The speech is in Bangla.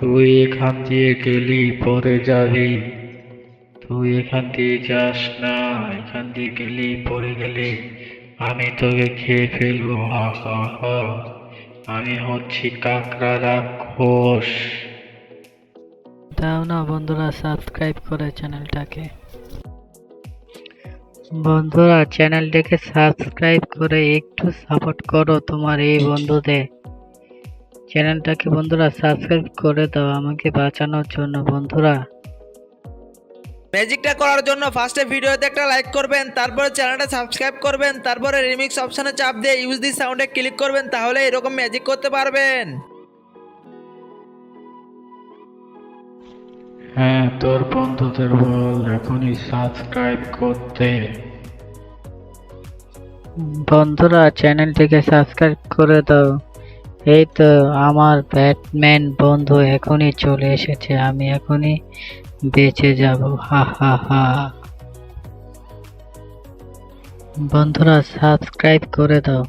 তুই এখান দিয়ে গেলি পরে যাবি। তুই এখান দিয়ে যাস না। এখান দিয়ে গেলি পরে গেলে আমি তোকে খেয়ে ফেলবো। হা হা হা। আমি হচ্ছি কাকড়া রাক্ষস। দাও না বন্ধুরা, সাবস্ক্রাইব করে চ্যানেলটাকে। বন্ধুরা চ্যানেলটাকে সাবস্ক্রাইব করে একটু সাপোর্ট করো তোমার এই বন্ধুদের। চ্যানেলটাকে বন্ধুরা সাবস্ক্রাইব করে দাও আমাকে বাঁচানোর জন্য বন্ধুরা। ম্যাজিকটা করার জন্য ফার্স্টে ভিডিওতে একটা লাইক করবেন, তারপরে চ্যানেলটা সাবস্ক্রাইব করবেন, তারপরে রিমিক্স অপশনে চাপ দিয়ে ইউজ দি সাউন্ডে ক্লিক করবেন, তাহলে এরকম ম্যাজিক করতে পারবেন। হ্যাঁ, তোর বন্ধুদের বল এখনই সাবস্ক্রাইব করতে। বন্ধুরা চ্যানেলটিকে সাবস্ক্রাইব করে দাও। এই তো আমার ব্যাটম্যান বন্ধু এখনই চলে এসেছে, আমি এখনই বেঁচে যাব। হা হা হা। বন্ধুরা সাবস্ক্রাইব করে দাও।